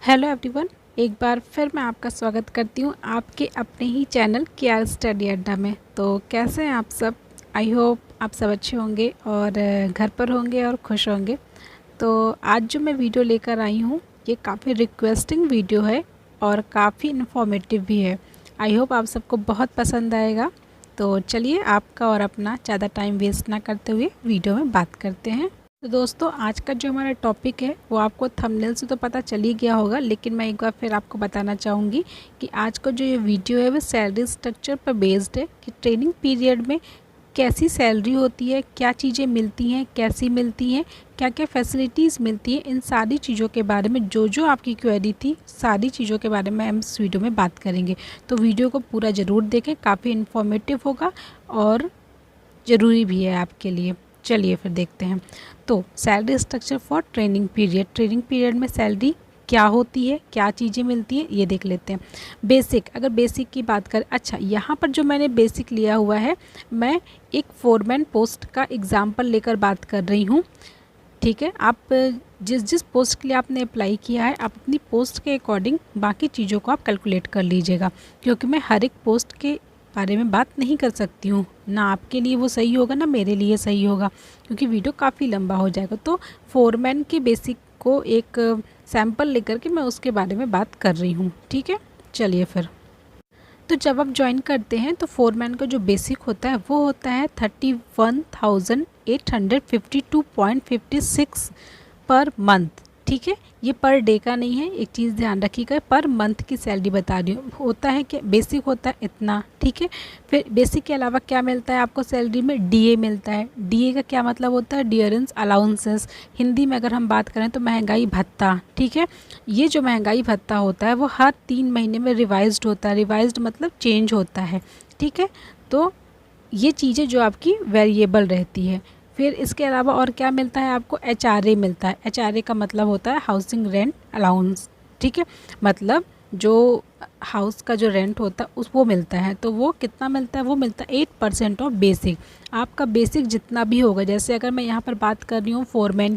Hello everyone, एक बार फिर मैं आपका स्वागत करती हूँ आपके अपने ही चैनल केआर स्टडी अड्डा में। तो कैसे हैं आप सब? आई होप आप सब अच्छे होंगे और घर पर होंगे और खुश होंगे। तो आज जो मैं वीडियो लेकर आई हूँ ये काफ़ी रिक्वेस्टिंग वीडियो है और काफ़ी इन्फॉर्मेटिव भी है। आई होप आप सबको बहुत पसंद आएगा। तो चलिए आपका और अपना ज़्यादा टाइम वेस्ट ना करते हुए वीडियो में बात करते हैं। तो दोस्तों, आज का जो हमारा टॉपिक है वो आपको थंबनेल से तो पता चल ही गया होगा, लेकिन मैं एक बार फिर आपको बताना चाहूँगी कि आज का जो ये वीडियो है वो सैलरी स्ट्रक्चर पर बेस्ड है कि ट्रेनिंग पीरियड में कैसी सैलरी होती है, क्या चीज़ें मिलती हैं, कैसी मिलती हैं, क्या क्या फैसिलिटीज़ मिलती हैं। इन सारी चीज़ों के बारे में जो जो आपकी क्वेरी थी, सारी चीज़ों के बारे में हम इस वीडियो में बात करेंगे। तो वीडियो को पूरा ज़रूर देखें, काफ़ी इन्फॉर्मेटिव होगा और ज़रूरी भी है आपके लिए। चलिए फिर देखते हैं। तो salary structure for training period में सैलरी क्या होती है, क्या चीज़ें मिलती हैं, ये देख लेते हैं। बेसिक, अगर बेसिक की बात करें, अच्छा यहाँ पर जो मैंने बेसिक लिया हुआ है, मैं एक फोरमैन पोस्ट का एग्जाम्पल लेकर बात कर रही हूँ। ठीक है, आप जिस पोस्ट के लिए आपने अप्लाई किया है, आप अपनी पोस्ट के अकॉर्डिंग बाकी चीज़ों को आप कैलकुलेट कर लीजिएगा, क्योंकि मैं हर एक पोस्ट के बारे में बात नहीं कर सकती हूँ। ना आपके लिए वो सही होगा, ना मेरे लिए सही होगा, क्योंकि वीडियो काफ़ी लंबा हो जाएगा। तो फोरमैन के बेसिक को एक सैम्पल लेकर के मैं उसके बारे में बात कर रही हूँ। ठीक है, चलिए फिर। तो जब आप ज्वाइन करते हैं तो फोरमैन का जो बेसिक होता है वो होता है 31,852.56 पर मंथ। ठीक है, ये पर डे का नहीं है, एक चीज़ ध्यान रखिएगा, पर मंथ की सैलरी बता रही हूँ। होता है कि बेसिक होता है इतना। ठीक है, फिर बेसिक के अलावा क्या मिलता है आपको सैलरी में? डीए मिलता है। डीए का क्या मतलब होता है? Dearness allowances. हिंदी में अगर हम बात करें तो महंगाई भत्ता। ठीक है, ये जो महंगाई भत्ता होता है वो हर 3 महीने में रिवाइज्ड होता है। रिवाइज्ड मतलब चेंज होता है। ठीक है, तो ये चीज़ें जो आपकी वेरिएबल रहती है। फिर इसके अलावा और क्या मिलता है आपको? एचआरए मिलता है। एचआरए का मतलब होता है हाउसिंग रेंट अलाउंस। ठीक है, मतलब जो हाउस का जो रेंट होता है उस वो मिलता है। तो वो कितना मिलता है? वो मिलता है 8% ऑफ बेसिक। आपका बेसिक जितना भी होगा, जैसे अगर मैं यहाँ पर बात कर रही हूँ फोरमैन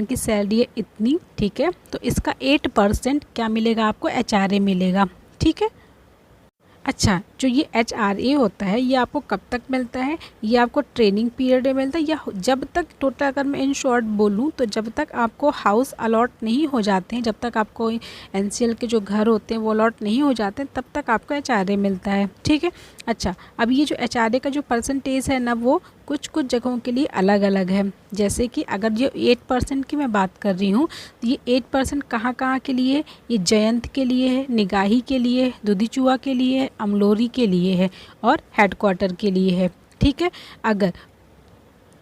की सैलरी है इतनी। ठीक है, तो इसका 8% क्या मिलेगा आपको? एचआरए मिलेगा। ठीक है, अच्छा, जो ये एचआरए होता है ये आपको कब तक मिलता है? ये आपको ट्रेनिंग पीरियड में मिलता है, या जब तक टोटल, अगर मैं इन शॉर्ट बोलूँ तो जब तक आपको हाउस अलॉट नहीं हो जाते हैं, जब तक आपको एनसीएल के जो घर होते हैं वो अलॉट नहीं हो जाते हैं, तब तक आपको एचआरए मिलता है। ठीक है, अच्छा, अब ये जो एचआरए का जो परसेंटेज है ना, वो कुछ कुछ जगहों के लिए अलग अलग है। जैसे कि अगर जो 8% की मैं बात कर रही हूँ, तो ये 8% कहाँ कहाँ के लिए? ये जयंत के लिए है, निगाही के लिए है, दुधीचुआ के लिए है, अमलोरी के लिए है और हेडक्वार्टर के लिए है। ठीक है, अगर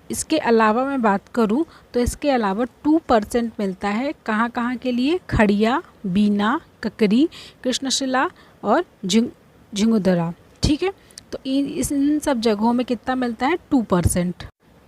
इसके अलावा मैं बात करूं तो इसके अलावा 2% मिलता है कहाँ कहाँ के लिए? खड़िया, बीना, ककरी, कृष्णशिला और झिंगुदरा। ठीक है, तो इन सब जगहों में कितना मिलता है? 2%।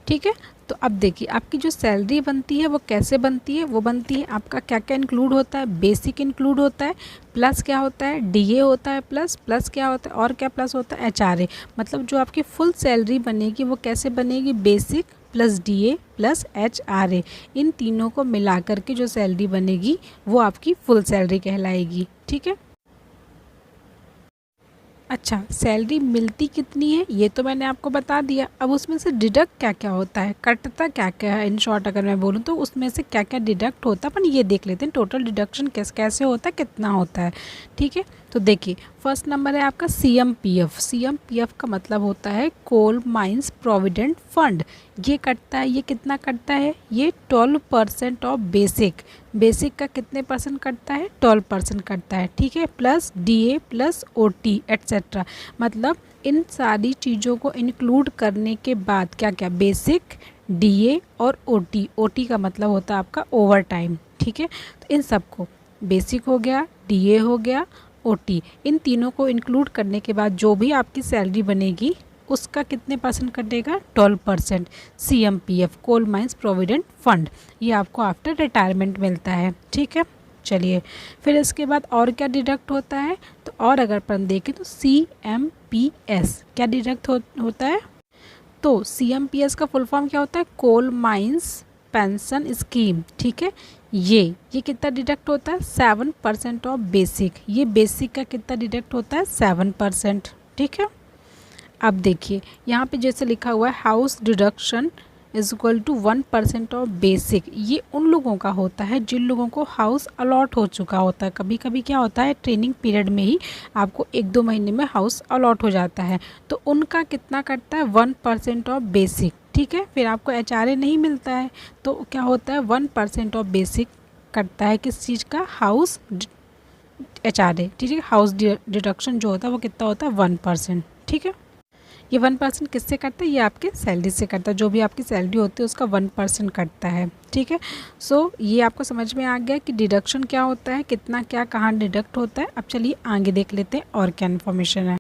ठीक है, तो अब देखिए आपकी जो सैलरी बनती है वो कैसे बनती है? वो बनती है, आपका क्या क्या इंक्लूड होता है? बेसिक इंक्लूड होता है, प्लस क्या होता है? डीए होता है, प्लस क्या होता है? और क्या प्लस होता है? एचआरए। मतलब जो आपकी फुल सैलरी बनेगी वो कैसे बनेगी? Basic plus DA plus HRA, इन तीनों को मिला करके जो सैलरी बनेगी वो आपकी फुल सैलरी कहलाएगी। ठीक है, अच्छा, सैलरी मिलती कितनी है ये तो मैंने आपको बता दिया। अब उसमें से डिडक्ट क्या क्या होता है, कटता क्या क्या है? इन शॉर्ट अगर मैं बोलूँ तो उसमें से क्या क्या डिडक्ट होता है, अपन ये देख लेते हैं टोटल डिडक्शन कैसे कैसे होता है, कितना होता है। ठीक है, तो देखिए फर्स्ट नंबर है आपका सीएमपीएफ। सीएमपीएफ का मतलब होता है कोल माइंस प्रोविडेंट फंड। ये कटता है, ये कितना कटता है? ये 12% ऑफ बेसिक। बेसिक का कितने परसेंट कटता है? 12% कटता है। ठीक है, plus DA plus OT etcetera. मतलब इन सारी चीज़ों को इंक्लूड करने के बाद क्या क्या? बेसिक, डीए और ओटी। ओटी का मतलब होता है आपका ओवर टाइम। ठीक है, तो इन सबको, बेसिक हो गया, डीए हो गया, ओटी, इन तीनों को इंक्लूड करने के बाद जो भी आपकी सैलरी बनेगी उसका कितने परसेंट कटेगा? 12%। CMPF, coal mines provident fund, ये आपको आफ्टर रिटायरमेंट मिलता है। ठीक है, चलिए फिर इसके बाद और क्या डिडक्ट होता है? तो और अगर अपन देखें तो सीएमपीएस क्या डिडक्ट होता है? तो सीएमपीएस का फुल फॉर्म क्या होता है? Coal mines pension scheme. ठीक है, ये कितना डिडक्ट होता है 7% ऑफ बेसिक। ये बेसिक का कितना डिडक्ट होता है 7%। ठीक है, अब देखिए यहाँ पे जैसे लिखा हुआ है house deduction is equal to 1% of basic. ये उन लोगों का होता है जिन लोगों को हाउस अलॉट हो चुका होता है। कभी कभी क्या होता है ट्रेनिंग पीरियड में ही आपको 1-2 महीने में हाउस अलॉट हो जाता है, तो उनका कितना कटता है 1% ऑफ बेसिक। ठीक है, फिर आपको HRA नहीं मिलता है तो क्या होता है 1% ऑफ बेसिक कटता है किस चीज़ का, हाउस HRA। ठीक है, हाउस डिडक्शन जो होता है वो कितना होता है 1%। ठीक है, ये 1% किससे कटता है, ये आपके सैलरी से कटता है। जो भी आपकी सैलरी होती है उसका 1% कटता है। ठीक है, सो ये आपको समझ में आ गया कि डिडक्शन क्या होता है, कितना क्या कहाँ डिडक्ट होता है। अब चलिए आगे देख लेते हैं और क्या इन्फॉर्मेशन है।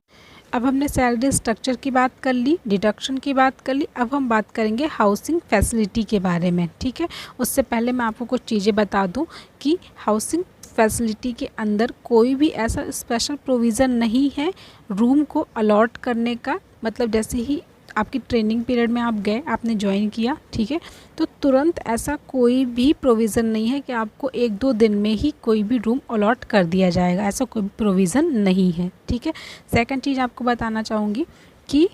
अब हमने सैलरी स्ट्रक्चर की बात कर ली, डिडक्शन की बात कर ली, अब हम बात करेंगे हाउसिंग फैसिलिटी के बारे में। ठीक है, उससे पहले मैं आपको कुछ चीज़ें बता दूं कि हाउसिंग फैसिलिटी के अंदर कोई भी ऐसा स्पेशल प्रोविज़न नहीं है रूम को अलॉट करने का। मतलब जैसे ही आपकी ट्रेनिंग पीरियड में आप गए, आपने ज्वाइन किया, ठीक है, तो तुरंत ऐसा कोई भी प्रोविज़न नहीं है कि आपको 1-2 दिन में ही कोई भी रूम अलॉट कर दिया जाएगा, ऐसा कोई प्रोविज़न नहीं है। ठीक है, सेकंड चीज़ आपको बताना चाहूँगी कि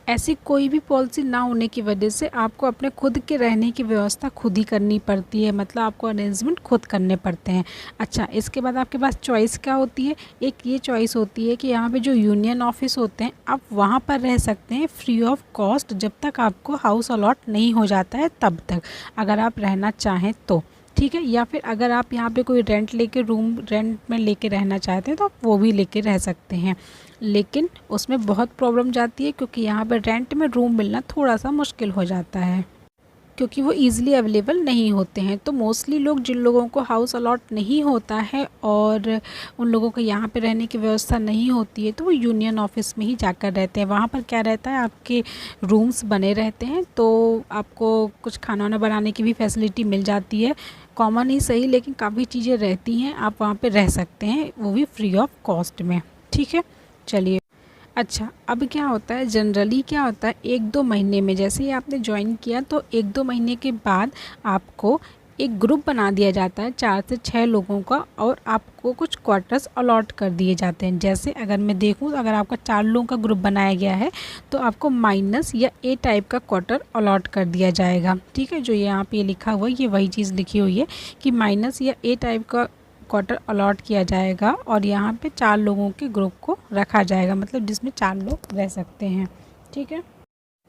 ऐसी कोई भी पॉलिसी ना होने की वजह से आपको अपने खुद के रहने की व्यवस्था खुद ही करनी पड़ती है। मतलब आपको अरेंजमेंट खुद करने पड़ते हैं। अच्छा, इसके बाद आपके पास चॉइस क्या होती है, एक ये चॉइस होती है कि यहाँ पे जो यूनियन ऑफिस होते हैं आप वहाँ पर रह सकते हैं फ्री ऑफ कॉस्ट, जब तक आपको हाउस अलॉट नहीं हो जाता है तब तक, अगर आप रहना चाहें तो। ठीक है, या फिर अगर आप यहाँ पे कोई रूम रेंट में लेके रहना चाहते हैं तो आप वो भी लेके रह सकते हैं, लेकिन उसमें बहुत प्रॉब्लम जाती है क्योंकि यहाँ पे रेंट में रूम मिलना थोड़ा सा मुश्किल हो जाता है क्योंकि वो ईज़िली अवेलेबल नहीं होते हैं। तो मोस्टली लोग, जिन लोगों को हाउस अलॉट नहीं होता है और उन लोगों को यहाँ पे रहने की व्यवस्था नहीं होती है, तो वो यूनियन ऑफिस में ही जाकर रहते हैं। वहाँ पर क्या रहता है, आपके रूम्स बने रहते हैं, तो आपको कुछ खाना वाना बनाने की भी फैसिलिटी मिल जाती है। कॉमन ही सही, लेकिन काफ़ी चीज़ें रहती हैं, आप वहाँ पर रह सकते हैं, वो भी फ्री ऑफ कॉस्ट में। ठीक है, चलिए। अच्छा, अब क्या होता है, जनरली क्या होता है 1-2 महीने में, जैसे ही आपने ज्वाइन किया तो 1-2 महीने के बाद आपको एक ग्रुप बना दिया जाता है 4 से 6 लोगों का, और आपको कुछ क्वार्टर्स अलॉट कर दिए जाते हैं। जैसे अगर मैं देखूं, अगर आपका 4 लोगों का ग्रुप बनाया गया है तो आपको माइनस या ए टाइप का क्वार्टर अलॉट कर दिया जाएगा। ठीक है, जो यहाँ पे लिखा हुआ है ये वही चीज़ लिखी हुई है कि माइनस या ए टाइप का क्वार्टर अलॉट किया जाएगा और यहाँ पे 4 लोगों के ग्रुप को रखा जाएगा, मतलब जिसमें 4 लोग रह सकते हैं। ठीक है,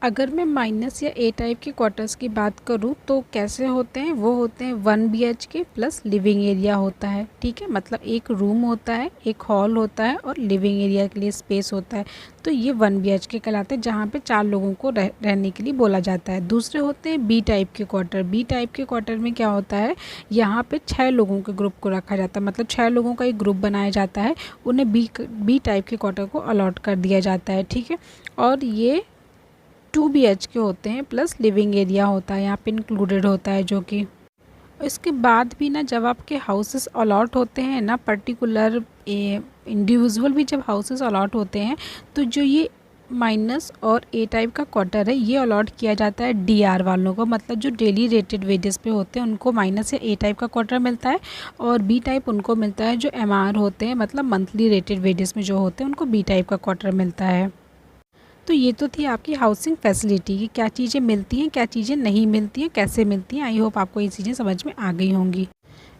अगर मैं माइनस या ए टाइप के क्वार्टर्स की बात करूँ तो कैसे होते हैं, वो होते हैं 1 BHK प्लस लिविंग एरिया होता है। ठीक है, मतलब एक रूम होता है, एक हॉल होता है और लिविंग एरिया के लिए स्पेस होता है, तो ये 1 BHK कहलाते हैं, जहाँ पे 4 लोगों को रहने के लिए बोला जाता है। दूसरे होते हैं बी टाइप के क्वार्टर। बी टाइप के क्वार्टर में क्या होता है, यहाँ पे 6 लोगों के ग्रुप को रखा जाता है, मतलब 6 लोगों का एक ग्रुप बनाया जाता है, उन्हें बी टाइप के क्वार्टर को अलॉट कर दिया जाता है। ठीक है, और ये 2 BHK होते हैं प्लस लिविंग एरिया होता है, यहाँ पे इंक्लूडेड होता है, जो कि इसके बाद भी ना, जब आपके हाउसेस अलॉट होते हैं ना, पर्टिकुलर इंडिविजुअल भी जब हाउसेस अलॉट होते हैं, तो जो ये माइनस और ए टाइप का क्वार्टर है ये अलॉट किया जाता है DR वालों को, मतलब जो डेली रेटेड वेजेस पे होते हैं उनको माइनस या ए टाइप का क्वार्टर मिलता है, और बी टाइप उनको मिलता है जो MR होते हैं, मतलब मंथली रेटेड वेजेस में जो होते हैं उनको बी टाइप का क्वार्टर मिलता है। तो ये तो थी आपकी हाउसिंग फैसिलिटी की, क्या चीज़ें मिलती हैं, क्या चीज़ें नहीं मिलती हैं, कैसे मिलती हैं। आई होप आपको ये चीज़ें समझ में आ गई होंगी।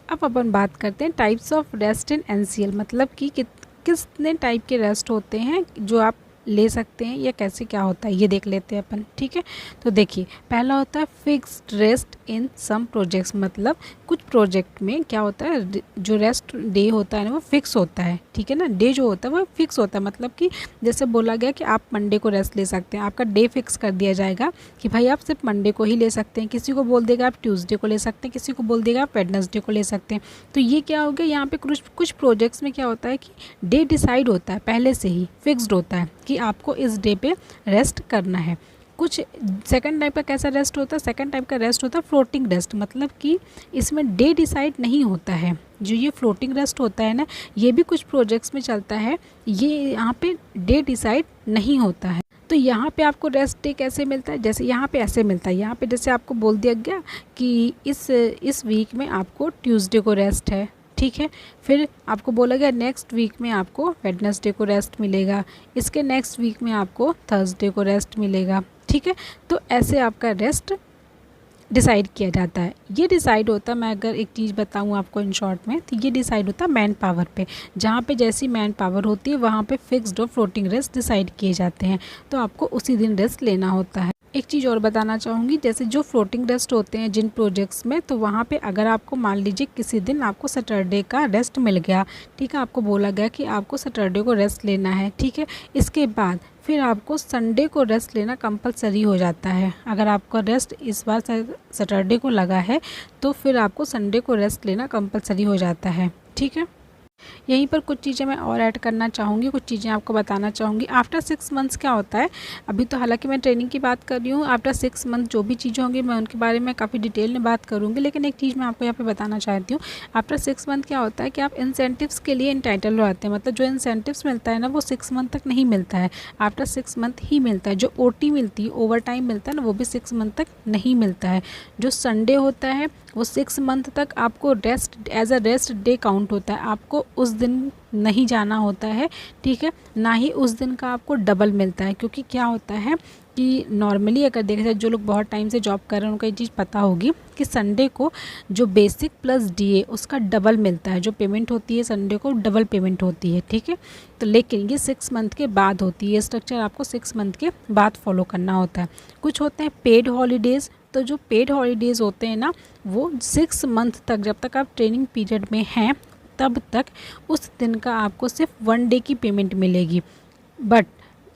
अब अपन बात करते हैं types of rest in NCL, मतलब कि कितने टाइप के रेस्ट होते हैं जो आप ले सकते हैं या कैसे क्या होता है ये देख लेते हैं अपन। ठीक है, तो देखिए पहला होता है fixed rest in some projects, मतलब कुछ प्रोजेक्ट में क्या होता है, जो रेस्ट डे होता है ना वो फिक्स होता है। ठीक है ना, डे जो होता है वो फिक्स होता है, मतलब कि जैसे बोला गया कि आप मंडे को रेस्ट ले सकते हैं, आपका डे फिक्स कर दिया जाएगा कि भाई आप सिर्फ मंडे को ही ले सकते हैं। किसी को बोल देगा आप ट्यूसडे को ले सकते हैं, किसी को बोल देगा आप वेडनेसडे को ले सकते हैं। तो ये क्या हो गया, यहाँ पे कुछ प्रोजेक्ट्स में क्या होता है कि डे डिसाइड होता है, पहले से ही फिक्स्ड होता है कि आपको इस डे पे रेस्ट करना है। कुछ सेकंड टाइप का कैसा रेस्ट होता है, सेकंड टाइप का रेस्ट होता है फ्लोटिंग रेस्ट, मतलब कि इसमें डे डिसाइड नहीं होता है। जो ये फ्लोटिंग रेस्ट होता है ना, ये भी कुछ प्रोजेक्ट्स में चलता है, ये यहाँ पे डे डिसाइड नहीं होता है। तो यहाँ पे आपको रेस्ट डे कैसे मिलता है, जैसे यहाँ पे ऐसे मिलता है, यहाँ पे जैसे आपको बोल दिया गया कि इस वीक में आपको ट्यूसडे को रेस्ट है, ठीक है। फिर आपको बोला गया नेक्स्ट वीक में आपको वेडनेसडे को रेस्ट मिलेगा, इसके नेक्स्ट वीक में आपको थर्सडे को रेस्ट मिलेगा, ठीक है। तो ऐसे आपका रेस्ट डिसाइड किया जाता है। ये डिसाइड होता है, मैं अगर एक चीज़ बताऊँ आपको इन शॉर्ट में, तो ये डिसाइड होता है मैन पावर पे। जहाँ पे जैसी मैन पावर होती है वहाँ पे फिक्स्ड और फ्लोटिंग रेस्ट डिसाइड किए जाते हैं, तो आपको उसी दिन रेस्ट लेना होता है। एक चीज़ और बताना चाहूँगी, जैसे जो फ्लोटिंग रेस्ट होते हैं जिन प्रोजेक्ट्स में, तो वहाँ पे अगर आपको मान लीजिए किसी दिन आपको सैटरडे का रेस्ट मिल गया, ठीक है, आपको बोला गया कि आपको सैटरडे को रेस्ट लेना है, ठीक है, इसके बाद फिर आपको संडे को रेस्ट लेना कंपलसरी हो जाता है। अगर आपका रेस्ट इस बार सैटरडे को लगा है तो फिर आपको संडे को रेस्ट लेना कंपलसरी हो जाता है, ठीक है। यहीं पर कुछ चीज़ें मैं और ऐड करना चाहूँगी, कुछ चीज़ें आपको बताना चाहूँगी। आफ्टर 6 मंथ्स क्या होता है, अभी तो हालांकि मैं ट्रेनिंग की बात कर रही हूँ, आफ्टर 6 मंथ जो भी चीज़ें होंगी मैं उनके बारे में काफ़ी डिटेल में बात करूँगी, लेकिन एक चीज़ मैं आपको यहाँ पे बताना चाहती हूँ। आफ्टर 6 मंथ क्या होता है कि आप इंसेंटिव्स के लिए इंटाइटल हो जाते हैं, मतलब जो इंसेंटिव्स मिलता है ना वो 6 मंथ तक नहीं मिलता है, आफ्टर 6 मंथ ही मिलता है। जो OT मिलती है, ओवर टाइम मिलता है ना, वो भी 6 मंथ तक नहीं मिलता है। जो संडे होता है वो 6 मंथ तक आपको rest as a rest day count होता है, आपको उस दिन नहीं जाना होता है, ठीक है, ना ही उस दिन का आपको डबल मिलता है। क्योंकि क्या होता है कि नॉर्मली अगर देखा जाए, जो लोग बहुत टाइम से जॉब कर रहे हैं उनको ये चीज़ पता होगी कि संडे को जो बेसिक प्लस DA उसका डबल मिलता है, जो पेमेंट होती है संडे को डबल पेमेंट होती है, ठीक है। तो लेकिन ये 6 मंथ के बाद होती है, ये स्ट्रक्चर आपको 6 मंथ के बाद फॉलो करना होता है। कुछ होते हैं पेड हॉलीडेज़, तो जो पेड हॉलीडेज़ होते हैं ना वो 6 मंथ तक, जब तक आप ट्रेनिंग पीरियड में हैं तब तक उस दिन का आपको सिर्फ 1 डे की पेमेंट मिलेगी। बट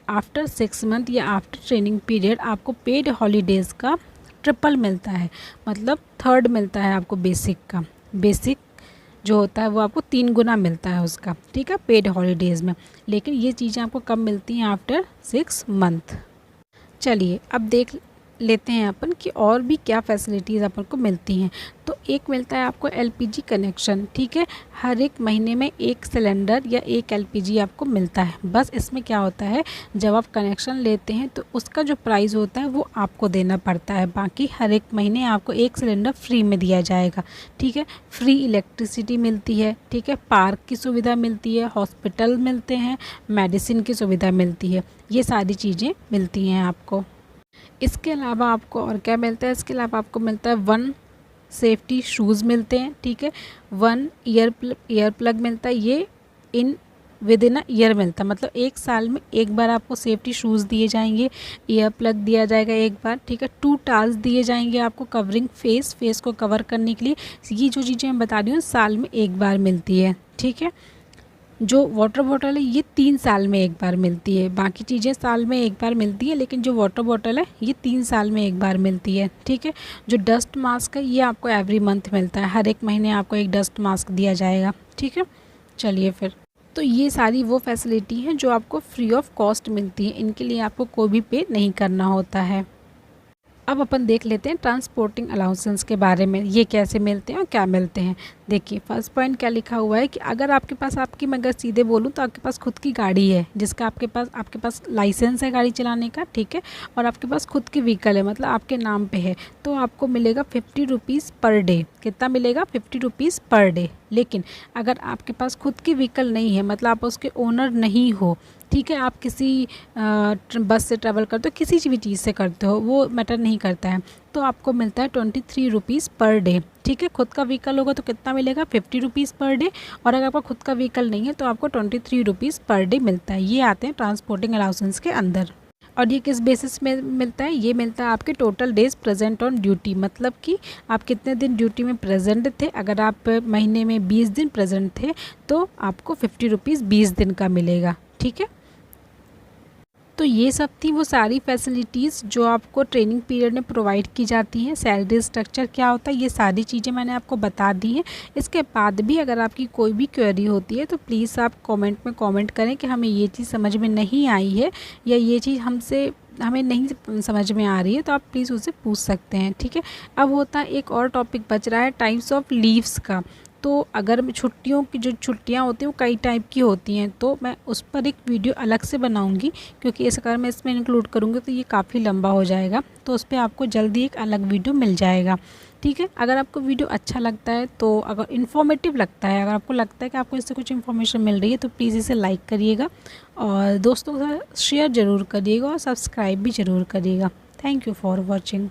आफ्टर 6 मंथ या आफ्टर ट्रेनिंग पीरियड आपको पेड हॉलीडेज़ का ट्रिपल मिलता है, मतलब थर्ड मिलता है आपको बेसिक का। बेसिक जो होता है वो आपको 3 गुना मिलता है उसका, ठीक है, पेड हॉलीडेज़ में। लेकिन ये चीज़ें आपको कब मिलती हैं, आफ्टर 6 मंथ। चलिए अब देख लेते हैं अपन कि और भी क्या फैसिलिटीज़ अपन को मिलती हैं। तो एक मिलता है आपको LPG कनेक्शन, ठीक है, हर एक महीने में एक सिलेंडर या एक LPG आपको मिलता है। बस इसमें क्या होता है, जब आप कनेक्शन लेते हैं तो उसका जो प्राइस होता है वो आपको देना पड़ता है, बाकी हर एक महीने आपको एक सिलेंडर फ्री में दिया जाएगा, ठीक है। फ्री इलेक्ट्रिसिटी मिलती है, ठीक है, पार्क की सुविधा मिलती है, हॉस्पिटल मिलते हैं, मेडिसिन की सुविधा मिलती है, ये सारी चीज़ें मिलती हैं आपको। इसके अलावा आपको और क्या मिलता है, इसके अलावा आपको मिलता है 1 सेफ्टी शूज़ मिलते हैं, ठीक है, 1 ईयर प्लग मिलता है, ये विद इन अ ईयर मिलता है, मतलब 1 साल में एक बार आपको सेफ्टी शूज़ दिए जाएंगे, ईयर प्लग दिया जाएगा एक बार, ठीक है। 2 टाल्स दिए जाएंगे आपको कवरिंग फेस को कवर करने के लिए। ये जो चीज़ें मैं बता रही हूँ साल में एक बार मिलती है, ठीक है। जो वाटर बॉटल है ये 3 साल में एक बार मिलती है, बाकी चीज़ें साल में एक बार मिलती है, लेकिन जो वाटर बॉटल है ये 3 साल में एक बार मिलती है, ठीक है। जो डस्ट मास्क है ये आपको एवरी मंथ मिलता है, हर एक महीने आपको एक डस्ट मास्क दिया जाएगा, ठीक है। चलिए फिर, तो ये सारी वो फैसिलिटी हैं जो आपको फ्री ऑफ कॉस्ट मिलती है, इनके लिए आपको कोई भी पे नहीं करना होता है। अब अपन देख लेते हैं ट्रांसपोर्टिंग अलाउंसेस के बारे में, ये कैसे मिलते हैं और क्या मिलते हैं। देखिए फर्स्ट पॉइंट क्या लिखा हुआ है कि अगर आपके पास मैं अगर सीधे बोलूँ तो आपके पास खुद की गाड़ी है, जिसका आपके पास लाइसेंस है गाड़ी चलाने का, ठीक है, और आपके पास खुद की व्हीकल है, मतलब आपके नाम पे है, तो आपको मिलेगा 50 रुपीज़ पर डे। कितना मिलेगा, 50 रुपीज़ पर डे। लेकिन अगर आपके पास खुद की व्हीकल नहीं है, मतलब आप उसके ओनर नहीं हो, ठीक है, आप किसी बस से ट्रैवल करते हो, किसी भी चीज़ से करते हो, वो मैटर नहीं करता है, तो आपको मिलता है 23 रुपीज़ पर डे, ठीक है। खुद का व्हीकल होगा तो कितना मिलेगा, 50 रुपीज़ पर डे, और अगर आपका खुद का व्हीकल नहीं है तो आपको 23 रुपीज़ पर डे मिलता है। ये आते हैं ट्रांसपोर्टिंग अलाउंसेस के अंदर। और ये किस बेसिस में मिलता है, ये मिलता है आपके total days present on duty, मतलब कि आप कितने दिन ड्यूटी में प्रेजेंट थे। अगर आप महीने में 20 दिन प्रेजेंट थे तो आपको 50 रुपीज़ 20 दिन का मिलेगा, ठीक है। तो ये सब थी वो सारी फैसिलिटीज़ जो आपको ट्रेनिंग पीरियड में प्रोवाइड की जाती हैं। सैलरी स्ट्रक्चर क्या होता है, ये सारी चीज़ें मैंने आपको बता दी हैं। इसके बाद भी अगर आपकी कोई भी क्वेरी होती है तो प्लीज़ आप कमेंट में कमेंट करें कि हमें ये चीज़ समझ में नहीं आई है या ये चीज़ हमें नहीं समझ में आ रही है, तो आप प्लीज़ उससे पूछ सकते हैं, ठीक है। अब होता है एक और टॉपिक बच रहा है टाइप्स ऑफ लीव्स का। तो अगर छुट्टियों की जो छुट्टियाँ होती हैं वो कई टाइप की होती हैं, तो मैं उस पर एक वीडियो अलग से बनाऊंगी, क्योंकि इस अगर मैं इसमें इंक्लूड करूँगी तो ये काफ़ी लंबा हो जाएगा, तो उस पर आपको जल्दी एक अलग वीडियो मिल जाएगा। ठीक है, अगर आपको वीडियो अच्छा लगता है, तो अगर इन्फॉर्मेटिव लगता है, अगर आपको लगता है कि आपको इससे कुछ इन्फॉर्मेशन मिल रही है, तो प्लीज़ इसे लाइक करिएगा और दोस्तों के साथ शेयर ज़रूर करिएगा और सब्सक्राइब भी ज़रूर करिएगा। Thank you for watching.